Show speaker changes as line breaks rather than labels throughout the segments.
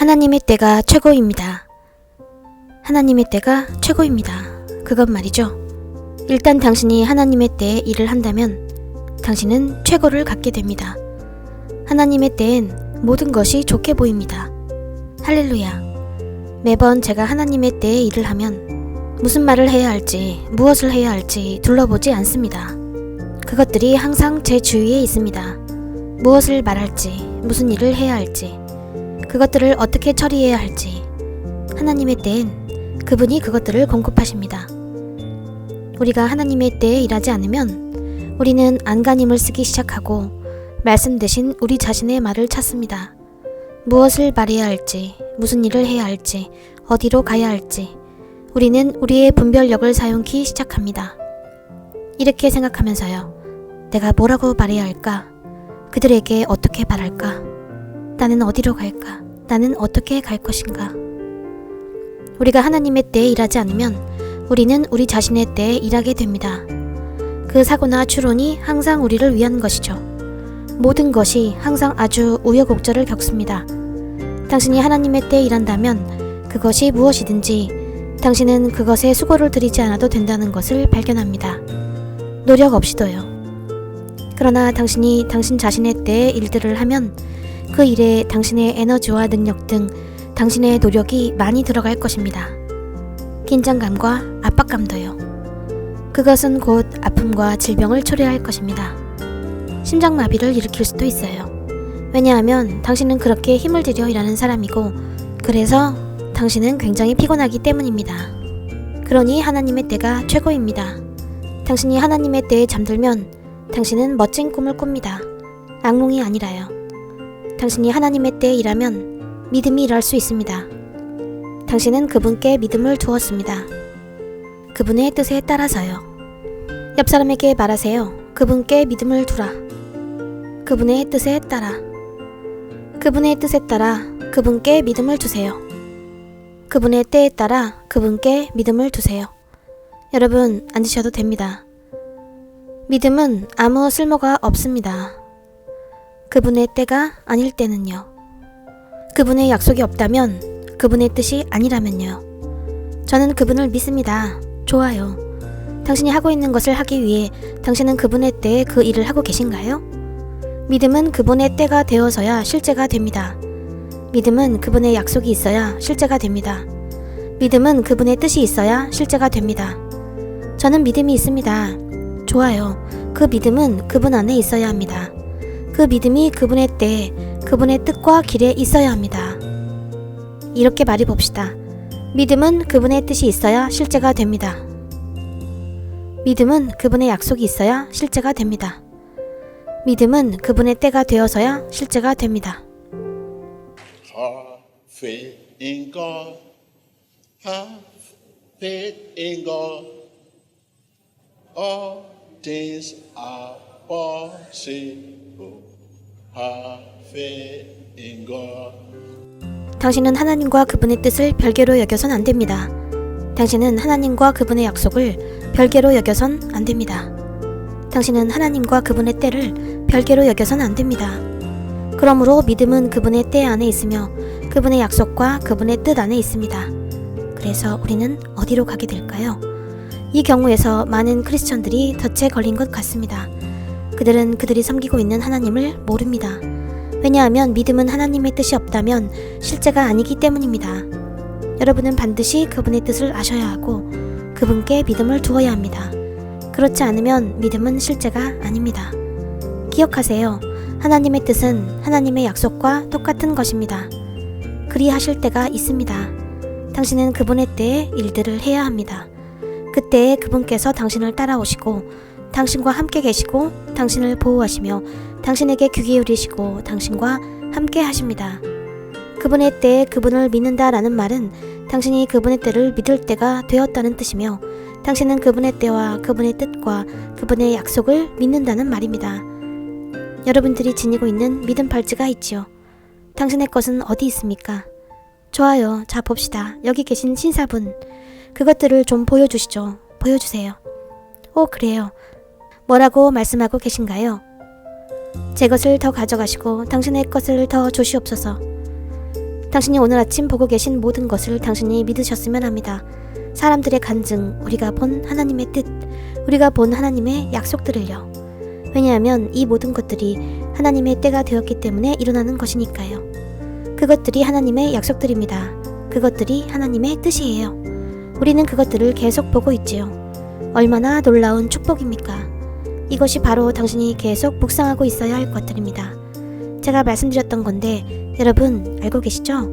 하나님의 때가 최고입니다. 하나님의 때가 최고입니다. 그것 말이죠. 일단 당신이 하나님의 때에 일을 한다면 당신은 최고를 갖게 됩니다. 하나님의 때엔 모든 것이 좋게 보입니다. 할렐루야. 매번 제가 하나님의 때에 일을 하면 무슨 말을 해야 할지, 무엇을 해야 할지 둘러보지 않습니다. 그것들이 항상 제 주위에 있습니다. 무엇을 말할지, 무슨 일을 해야 할지, 그것들을 어떻게 처리해야 할지 하나님의 때엔 그분이 그것들을 공급하십니다. 우리가 하나님의 때에 일하지 않으면 우리는 안간힘을 쓰기 시작하고 말씀 대신 우리 자신의 말을 찾습니다. 무엇을 말해야 할지, 무슨 일을 해야 할지, 어디로 가야 할지 우리는 우리의 분별력을 사용하기 시작합니다. 이렇게 생각하면서요. 내가 뭐라고 말해야 할까? 그들에게 어떻게 말할까? 나는 어디로 갈까? 나는 어떻게 갈 것인가? 우리가 하나님의 때에 일하지 않으면 우리는 우리 자신의 때에 일하게 됩니다. 그 사고나 추론이 항상 우리를 위한 것이죠. 모든 것이 항상 아주 우여곡절을 겪습니다. 당신이 하나님의 때에 일한다면 그것이 무엇이든지 당신은 그것에 수고를 들이지 않아도 된다는 것을 발견합니다. 노력 없이도요. 그러나 당신이 당신 자신의 때에 일들을 하면 그 일에 당신의 에너지와 능력 등 당신의 노력이 많이 들어갈 것입니다. 긴장감과 압박감도요. 그것은 곧 아픔과 질병을 초래할 것입니다. 심장마비를 일으킬 수도 있어요. 왜냐하면 당신은 그렇게 힘을 들여 일하는 사람이고 그래서 당신은 굉장히 피곤하기 때문입니다. 그러니 하나님의 때가 최고입니다. 당신이 하나님의 때에 잠들면 당신은 멋진 꿈을 꿉니다. 악몽이 아니라요. 당신이 하나님의 때에 일하면 믿음이 일할 수 있습니다. 당신은 그분께 믿음을 두었습니다. 그분의 뜻에 따라서요. 옆 사람에게 말하세요. 그분께 믿음을 두라. 그분의 뜻에 따라. 그분의 뜻에 따라 그분께 믿음을 두세요. 그분의 때에 따라 그분께 믿음을 두세요. 여러분, 앉으셔도 됩니다. 믿음은 아무 쓸모가 없습니다. 그분의 때가 아닐 때는요. 그분의 약속이 없다면, 그분의 뜻이 아니라면요. 저는 그분을 믿습니다. 좋아요. 당신이 하고 있는 것을 하기 위해 당신은 그분의 때에 그 일을 하고 계신가요? 믿음은 그분의 때가 되어서야 실제가 됩니다. 믿음은 그분의 약속이 있어야 실제가 됩니다. 믿음은 그분의 뜻이 있어야 실제가 됩니다. 저는 믿음이 있습니다. 좋아요. 그 믿음은 그분 안에 있어야 합니다. 그 믿음이 그분의 때에, 그분의 뜻과 길에 있어야 합니다. 이렇게 말해 봅시다. 믿음은 그분의 뜻이 있어야 실제가 됩니다. 믿음은 그분의 약속이 있어야 실제가 됩니다. 믿음은 그분의 때가 되어서야 실제가 됩니다.
Have faith in God. Have faith in God. All things are possible. Have faith in God.
당신은 하나님과 그분의 뜻을 별개로 여겨선 안 됩니다. 당신은 하나님과 그분의 약속을 별개로 여겨선 안 됩니다. 당신은 하나님과 그분의 때를 별개로 여겨선 안 됩니다. 그러므로 믿음은 그분의 때 안에 있으며 그분의 약속과 그분의 뜻 안에 있습니다. 그래서 우리는 어디로 가게 될까요? 이 경우에서 많은 크리스천들이 덫에 걸린 것 같습니다. 그들은 그들이 섬기고 있는 하나님을 모릅니다. 왜냐하면 믿음은 하나님의 뜻이 없다면 실제가 아니기 때문입니다. 여러분은 반드시 그분의 뜻을 아셔야 하고 그분께 믿음을 두어야 합니다. 그렇지 않으면 믿음은 실제가 아닙니다. 기억하세요. 하나님의 뜻은 하나님의 약속과 똑같은 것입니다. 그리하실 때가 있습니다. 당신은 그분의 때에 일들을 해야 합니다. 그때에 그분께서 당신을 따라오시고 당신과 함께 계시고 당신을 보호하시며 당신에게 귀 기울이시고 당신과 함께 하십니다. 그분의 때에 그분을 믿는다라는 말은 당신이 그분의 때를 믿을 때가 되었다는 뜻이며 당신은 그분의 때와 그분의 뜻과 그분의 약속을 믿는다는 말입니다. 여러분들이 지니고 있는 믿음 팔찌가 있지요. 당신의 것은 어디 있습니까? 좋아요. 자, 봅시다. 여기 계신 신사분. 그것들을 좀 보여주시죠. 보여주세요. 오, 그래요. 뭐라고 말씀하고 계신가요? 제 것을 더 가져가시고 당신의 것을 더 주시옵소서. 당신이 오늘 아침 보고 계신 모든 것을 당신이 믿으셨으면 합니다. 사람들의 간증, 우리가 본 하나님의 뜻, 우리가 본 하나님의 약속들을요. 왜냐하면 이 모든 것들이 하나님의 때가 되었기 때문에 일어나는 것이니까요. 그것들이 하나님의 약속들입니다. 그것들이 하나님의 뜻이에요. 우리는 그것들을 계속 보고 있지요. 얼마나 놀라운 축복입니까? 이것이 바로 당신이 계속 묵상하고 있어야 할 것들입니다. 제가 말씀드렸던 건데 여러분 알고 계시죠?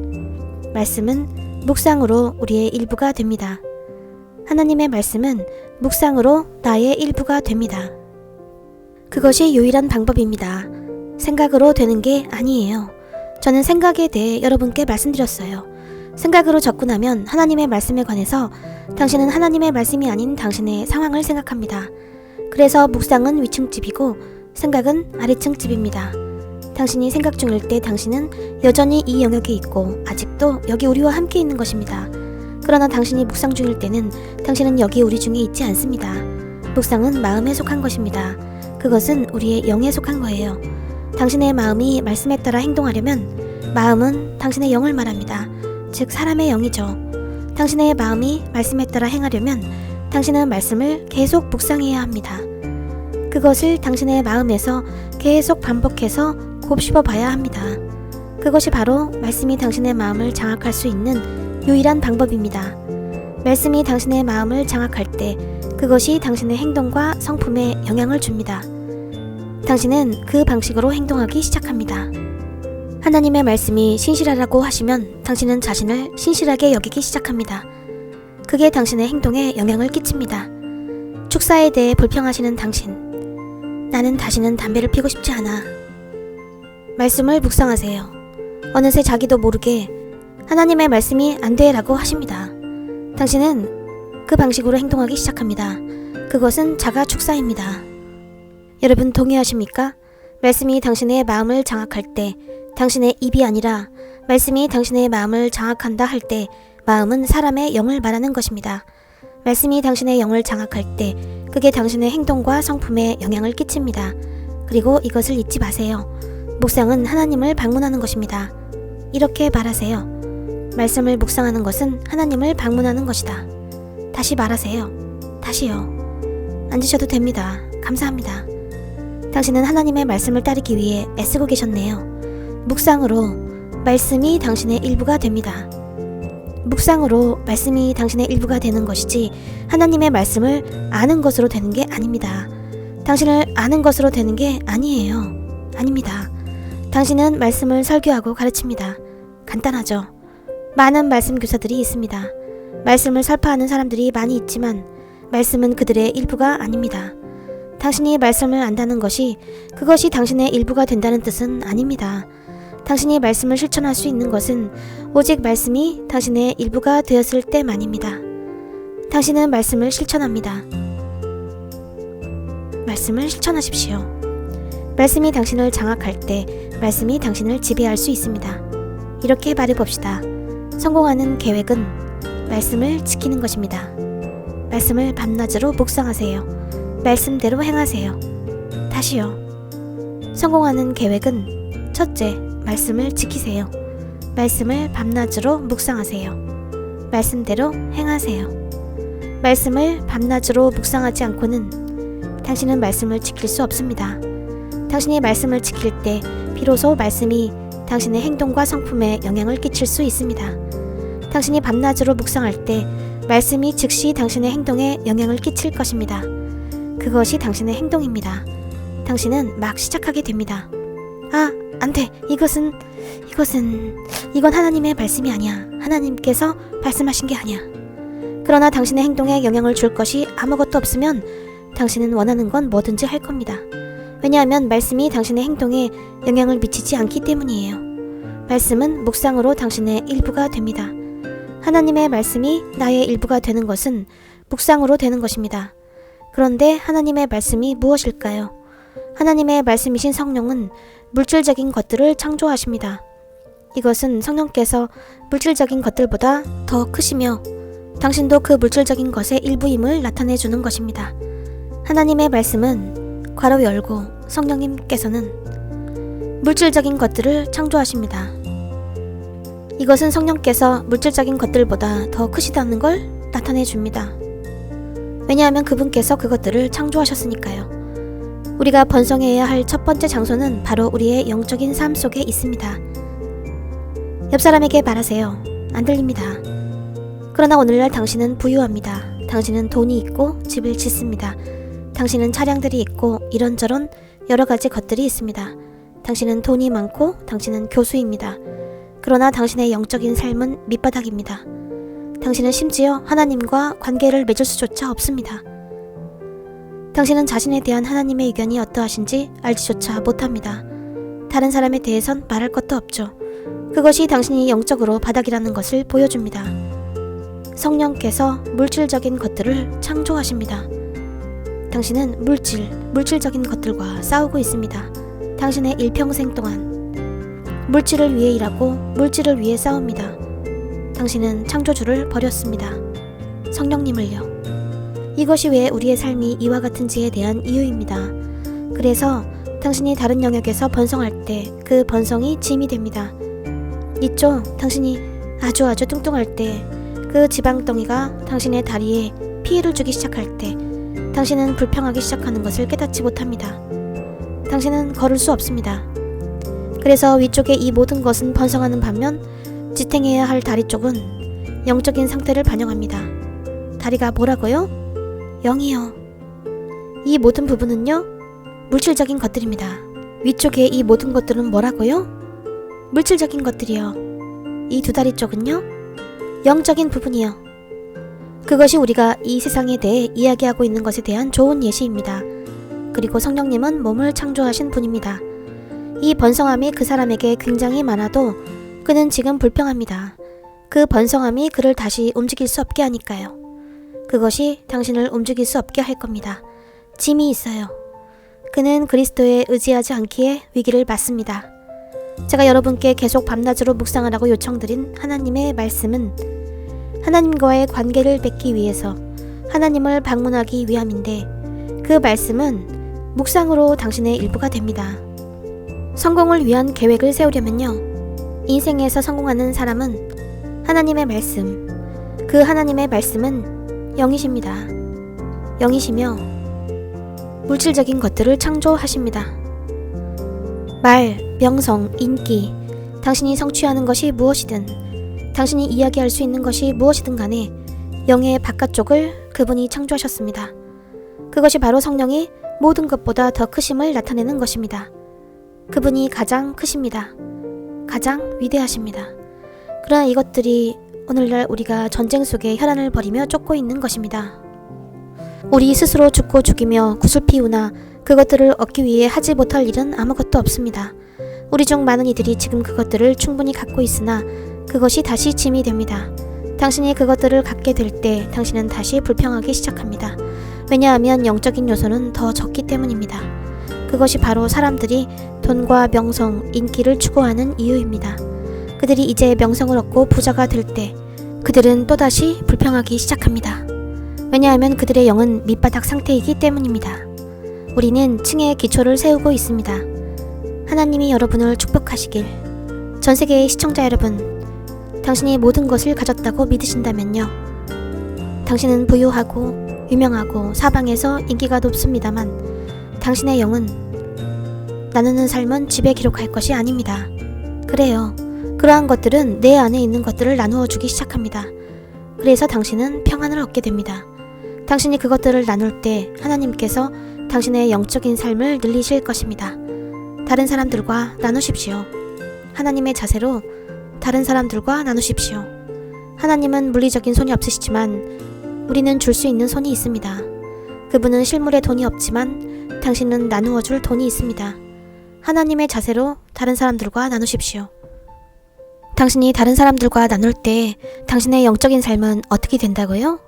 말씀은 묵상으로 우리의 일부가 됩니다. 하나님의 말씀은 묵상으로 나의 일부가 됩니다. 그것이 유일한 방법입니다. 생각으로 되는 게 아니에요. 저는 생각에 대해 여러분께 말씀드렸어요. 생각으로 접근하면 하나님의 말씀에 관해서 당신은 하나님의 말씀이 아닌 당신의 상황을 생각합니다. 그래서 묵상은 위층집이고 생각은 아래층집입니다. 당신이 생각 중일 때 당신은 여전히 이 영역에 있고 아직도 여기 우리와 함께 있는 것입니다. 그러나 당신이 묵상 중일 때는 당신은 여기 우리 중에 있지 않습니다. 묵상은 마음에 속한 것입니다. 그것은 우리의 영에 속한 거예요. 당신의 마음이 말씀에 따라 행동하려면 마음은 당신의 영을 말합니다. 즉 사람의 영이죠. 당신의 마음이 말씀에 따라 행하려면 당신은 말씀을 계속 묵상해야 합니다. 그것을 당신의 마음에서 계속 반복해서 곱씹어 봐야 합니다. 그것이 바로 말씀이 당신의 마음을 장악할 수 있는 유일한 방법입니다. 말씀이 당신의 마음을 장악할 때 그것이 당신의 행동과 성품에 영향을 줍니다. 당신은 그 방식으로 행동하기 시작합니다. 하나님의 말씀이 신실하라고 하시면 당신은 자신을 신실하게 여기기 시작합니다. 그게 당신의 행동에 영향을 끼칩니다. 축사에 대해 불평하시는 당신. 나는 다시는 담배를 피우고 싶지 않아. 말씀을 묵상하세요. 어느새 자기도 모르게 하나님의 말씀이 안 돼 라고 하십니다. 당신은 그 방식으로 행동하기 시작합니다. 그것은 자가 축사입니다. 여러분 동의하십니까? 말씀이 당신의 마음을 장악할 때 당신의 입이 아니라 말씀이 당신의 마음을 장악한다 할 때 마음은 사람의 영을 말하는 것입니다. 말씀이 당신의 영을 장악할 때 그게 당신의 행동과 성품에 영향을 끼칩니다. 그리고 이것을 잊지 마세요. 묵상은 하나님을 방문하는 것입니다. 이렇게 말하세요. 말씀을 묵상하는 것은 하나님을 방문하는 것이다. 다시 말하세요. 다시요. 앉으셔도 됩니다. 감사합니다. 당신은 하나님의 말씀을 따르기 위해 애쓰고 계셨네요. 묵상으로 말씀이 당신의 일부가 됩니다. 묵상으로 말씀이 당신의 일부가 되는 것이지 하나님의 말씀을 아는 것으로 되는 게 아닙니다. 당신을 아는 것으로 되는 게 아니에요. 아닙니다. 당신은 말씀을 설교하고 가르칩니다. 간단하죠. 많은 말씀 교사들이 있습니다. 말씀을 설파하는 사람들이 많이 있지만 말씀은 그들의 일부가 아닙니다. 당신이 말씀을 안다는 것이 그것이 당신의 일부가 된다는 뜻은 아닙니다. 당신이 말씀을 실천할 수 있는 것은 오직 말씀이 당신의 일부가 되었을 때만입니다. 당신은 말씀을 실천합니다. 말씀을 실천하십시오. 말씀이 당신을 장악할 때 말씀이 당신을 지배할 수 있습니다. 이렇게 말해봅시다. 성공하는 계획은 말씀을 지키는 것입니다. 말씀을 밤낮으로 묵상하세요. 말씀대로 행하세요. 다시요. 성공하는 계획은 첫째, 말씀을 지키세요. 말씀을 밤낮으로 묵상하세요. 말씀대로 행하세요. 말씀을 밤낮으로 묵상하지 않고는 당신은 말씀을 지킬 수 없습니다. 당신이 말씀을 지킬 때 비로소 말씀이 당신의 행동과 성품에 영향을 끼칠 수 있습니다. 당신이 밤낮으로 묵상할 때 말씀이 즉시 당신의 행동에 영향을 끼칠 것입니다. 그것이 당신의 행동입니다. 당신은 막 시작하게 됩니다. 안 돼. 이건 하나님의 말씀이 아니야. 하나님께서 말씀하신 게 아니야. 그러나 당신의 행동에 영향을 줄 것이 아무것도 없으면 당신은 원하는 건 뭐든지 할 겁니다. 왜냐하면 말씀이 당신의 행동에 영향을 미치지 않기 때문이에요. 말씀은 묵상으로 당신의 일부가 됩니다. 하나님의 말씀이 나의 일부가 되는 것은 묵상으로 되는 것입니다. 그런데 하나님의 말씀이 무엇일까요? 하나님의 말씀이신 성령은 물질적인 것들을 창조하십니다. 이것은 성령께서 물질적인 것들보다 더 크시며 당신도 그 물질적인 것의 일부임을 나타내 주는 것입니다. 하나님의 말씀은 괄호 열고 성령님께서는 물질적인 것들을 창조하십니다. 이것은 성령께서 물질적인 것들보다 더 크시다는 걸 나타내 줍니다. 왜냐하면 그분께서 그것들을 창조하셨으니까요. 우리가 번성해야 할 첫 번째 장소는 바로 우리의 영적인 삶 속에 있습니다. 옆 사람에게 말하세요. 안 들립니다. 그러나 오늘날 당신은 부유합니다. 당신은 돈이 있고 집을 짓습니다. 당신은 차량들이 있고 이런저런 여러 가지 것들이 있습니다. 당신은 돈이 많고 당신은 교수입니다. 그러나 당신의 영적인 삶은 밑바닥입니다. 당신은 심지어 하나님과 관계를 맺을 수조차 없습니다. 당신은 자신에 대한 하나님의 의견이 어떠하신지 알지조차 못합니다. 다른 사람에 대해선 말할 것도 없죠. 그것이 당신이 영적으로 바닥이라는 것을 보여줍니다. 성령께서 물질적인 것들을 창조하십니다. 당신은 물질적인 것들과 싸우고 있습니다. 당신의 일평생 동안 물질을 위해 일하고 물질을 위해 싸웁니다. 당신은 창조주를 버렸습니다. 성령님을요. 이것이 왜 우리의 삶이 이와 같은지에 대한 이유입니다. 그래서 당신이 다른 영역에서 번성할 때 그 번성이 짐이 됩니다. 있죠? 당신이 아주 뚱뚱할 때 그 지방덩이가 당신의 다리에 피해를 주기 시작할 때 당신은 불평하기 시작하는 것을 깨닫지 못합니다. 당신은 걸을 수 없습니다. 그래서 위쪽에 이 모든 것은 번성하는 반면 지탱해야 할 다리 쪽은 영적인 상태를 반영합니다. 다리가 뭐라고요? 영이요. 이 모든 부분은요, 물질적인 것들입니다. 위쪽에 이 모든 것들은 뭐라고요? 물질적인 것들이요. 이 두 다리 쪽은요, 영적인 부분이요. 그것이 우리가 이 세상에 대해 이야기하고 있는 것에 대한 좋은 예시입니다. 그리고 성령님은 몸을 창조하신 분입니다. 이 번성함이 그 사람에게 굉장히 많아도 그는 지금 불평합니다. 그 번성함이 그를 다시 움직일 수 없게 하니까요. 그것이 당신을 움직일 수 없게 할 겁니다. 짐이 있어요. 그는 그리스도에 의지하지 않기에 위기를 맞습니다. 제가 여러분께 계속 밤낮으로 묵상하라고 요청드린 하나님의 말씀은 하나님과의 관계를 맺기 위해서 하나님을 방문하기 위함인데 그 말씀은 묵상으로 당신의 일부가 됩니다. 성공을 위한 계획을 세우려면요, 인생에서 성공하는 사람은 하나님의 말씀, 그 하나님의 말씀은 영이십니다. 영이시며 물질적인 것들을 창조하십니다. 말, 명성, 인기, 당신이 성취하는 것이 무엇이든, 당신이 이야기할 수 있는 것이 무엇이든 간에 영의 바깥쪽을 그분이 창조하셨습니다. 그것이 바로 성령이 모든 것보다 더 크심을 나타내는 것입니다. 그분이 가장 크십니다. 가장 위대하십니다. 그러나 이것들이 오늘날 우리가 전쟁 속에 혈안을 벌이며 쫓고 있는 것입니다. 우리 스스로 죽고 죽이며 구슬 피우나 그것들을 얻기 위해 하지 못할 일은 아무것도 없습니다. 우리 중 많은 이들이 지금 그것들을 충분히 갖고 있으나 그것이 다시 짐이 됩니다. 당신이 그것들을 갖게 될 때 당신은 다시 불평하기 시작합니다. 왜냐하면 영적인 요소는 더 적기 때문입니다. 그것이 바로 사람들이 돈과 명성, 인기를 추구하는 이유입니다. 그들이 이제 명성을 얻고 부자가 될 때 그들은 또다시 불평하기 시작합니다. 왜냐하면 그들의 영은 밑바닥 상태이기 때문입니다. 우리는 층의 기초를 세우고 있습니다. 하나님이 여러분을 축복하시길. 전 세계의 시청자 여러분, 당신이 모든 것을 가졌다고 믿으신다면요, 당신은 부유하고 유명하고 사방에서 인기가 높습니다만 당신의 영은 나누는 삶은 집에 기록할 것이 아닙니다. 그래요. 그러한 것들은 내 안에 있는 것들을 나누어 주기 시작합니다. 그래서 당신은 평안을 얻게 됩니다. 당신이 그것들을 나눌 때 하나님께서 당신의 영적인 삶을 늘리실 것입니다. 다른 사람들과 나누십시오. 하나님의 자세로 다른 사람들과 나누십시오. 하나님은 물리적인 손이 없으시지만 우리는 줄 수 있는 손이 있습니다. 그분은 실물에 돈이 없지만 당신은 나누어 줄 돈이 있습니다. 하나님의 자세로 다른 사람들과 나누십시오. 당신이 다른 사람들과 나눌 때 당신의 영적인 삶은 어떻게 된다고요?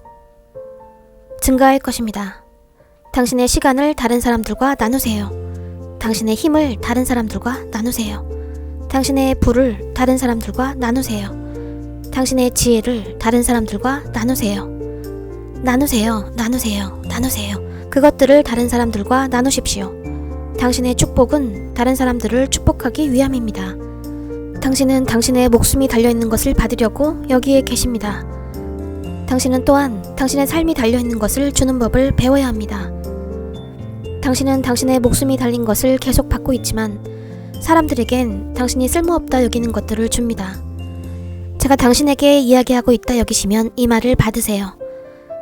증가할 것입니다. 당신의 시간을 다른 사람들과 나누세요. 당신의 힘을 다른 사람들과 나누세요. 당신의 부를 다른 사람들과 나누세요. 당신의 지혜를 다른 사람들과 나누세요. 나누세요. 그것들을 다른 사람들과 나누십시오. 당신의 축복은 다른 사람들을 축복하기 위함입니다. 당신은 당신의 목숨이 달려있는 것을 받으려고 여기에 계십니다. 당신은 또한 당신의 삶이 달려있는 것을 주는 법을 배워야 합니다. 당신은 당신의 목숨이 달린 것을 계속 받고 있지만 사람들에겐 당신이 쓸모없다 여기는 것들을 줍니다. 제가 당신에게 이야기하고 있다 여기시면 이 말을 받으세요.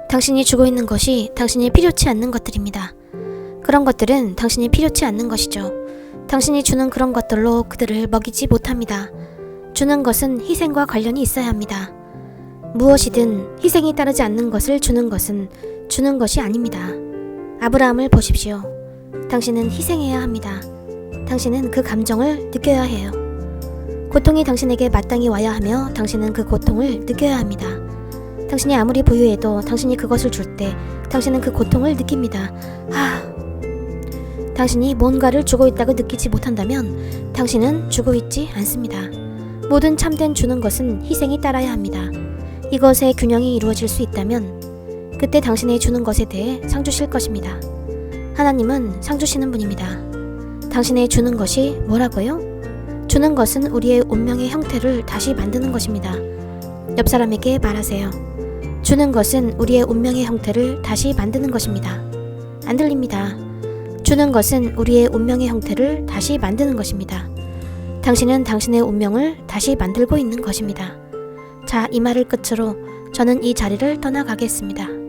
당신이 주고 있는 것이 당신이 필요치 않는 것들입니다. 그런 것들은 당신이 필요치 않는 것이죠. 당신이 주는 그런 것들로 그들을 먹이지 못합니다. 주는 것은 희생과 관련이 있어야 합니다. 무엇이든 희생이 따르지 않는 것을 주는 것은 주는 것이 아닙니다. 아브라함을 보십시오. 당신은 희생해야 합니다. 당신은 그 감정을 느껴야 해요. 고통이 당신에게 마땅히 와야 하며 당신은 그 고통을 느껴야 합니다. 당신이 아무리 부유해도 당신이 그것을 줄 때 당신은 그 고통을 느낍니다. 당신이 뭔가를 주고 있다고 느끼지 못한다면 당신은 주고 있지 않습니다. 모든 참된 주는 것은 희생이 따라야 합니다. 이것의 균형이 이루어질 수 있다면 그때 당신의 주는 것에 대해 상 주실 것입니다. 하나님은 상 주시는 분입니다. 당신의 주는 것이 뭐라고요? 주는 것은 우리의 운명의 형태를 다시 만드는 것입니다. 옆 사람에게 말하세요. 주는 것은 우리의 운명의 형태를 다시 만드는 것입니다. 안 들립니다. 주는 것은 우리의 운명의 형태를 다시 만드는 것입니다. 당신은 당신의 운명을 다시 만들고 있는 것입니다. 자, 이 말을 끝으로 저는 이 자리를 떠나가겠습니다.